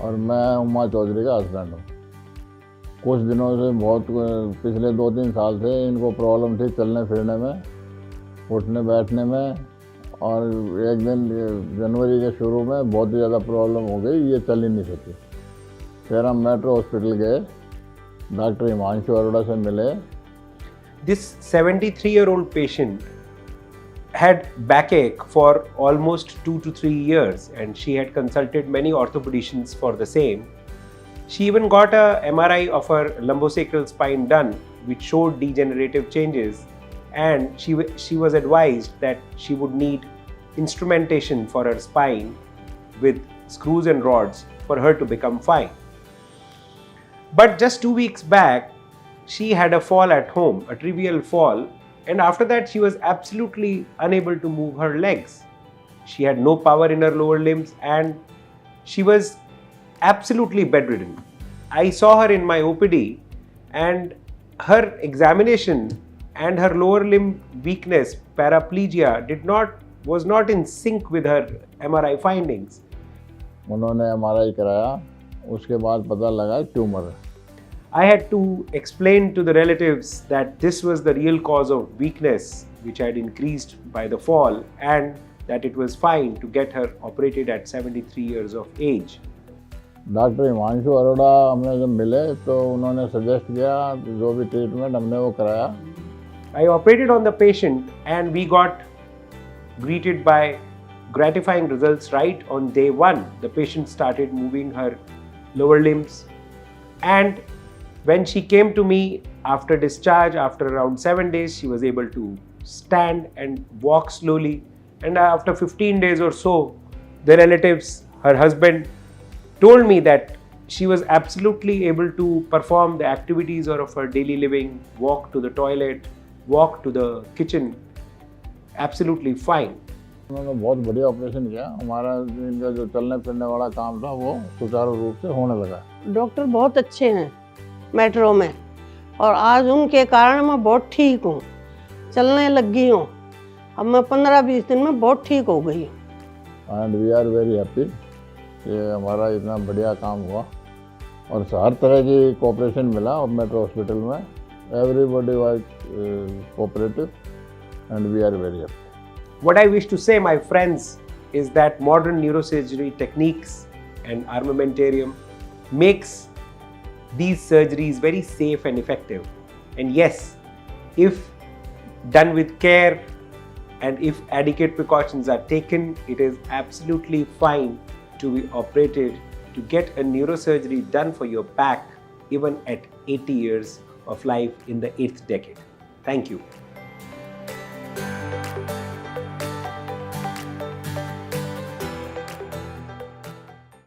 और मैं उमा चौधरी का हस्बैंड हूँ। कुछ दिनों से बहुत पिछले 2-3 साल से इनको प्रॉब्लम थी चलने फिरने में, उठने बैठने में, और एक दिन जनवरी के शुरू में बहुत ही ज़्यादा प्रॉब्लम हो गई, ये चल ही नहीं सकी। फिर हम मेट्रो हॉस्पिटल गए, डॉक्टर हिमांशु अरोड़ा से मिले। This 73-year-old patient had backache for almost 2 to 3 years, and she had consulted many orthopedicians for the same. She even got a MRI of her lumbosacral spine done, which showed degenerative changes, and she was advised that she would need instrumentation for her spine with screws and rods for her to become fine. But just 2 weeks back, she had a fall at home, a trivial fall, and after that she was absolutely unable to move her legs. She had no power in her lower limbs and she was absolutely bedridden. I saw her in my OPD, and her examination and her lower limb weakness, paraplegia, was not in sync with her MRI findings. उन्होंने MRI कराया, उसके बाद पता लगा tumour है। I had to explain to the relatives that this was the real cause of weakness which had increased by the fall, and that it was fine to get her operated at 73 years of age. Doctor Himanshu Arora हमने जब मिले तो उन्होंने suggest किया, जो भी treatment हमने वो कराया। I operated on the patient and we got greeted by gratifying results right on day 1. The patient started moving her lower limbs, and when she came to me after discharge, after around 7 days, she was able to stand and walk slowly. And after 15 days or so, the relatives, her husband, told me that she was absolutely able to perform the activities of her daily living, walk to the toilet, walk to the kitchen, absolutely fine. उन्होंने बहुत बढ़िया operation किया। हमारा इनका जो चलने फिरने वाला काम था वो सुचारू रूप से होने लगा। डॉक्टर बहुत अच्छे हैं मेट्रो में, और आज उनके कारण मैं बहुत ठीक हूँ, चलने लग गई हूँ। अब मैं 15-20 दिन में बहुत ठीक हो गई। And we are very happy कि हमारा इतना बढ़िया काम हुआ और हर तरह की कोऑपरेशन मिला और मेट्रो हॉस्पिटल में। Everybody was cooperative and we are very happy. What I wish to say, my friends, is that modern neurosurgery techniques and armamentarium makes these surgeries very safe and effective. And yes, if done with care and if adequate precautions are taken, it is absolutely fine to be operated to get a neurosurgery done for your back even at 80 years of life in the 8th decade. Thank you.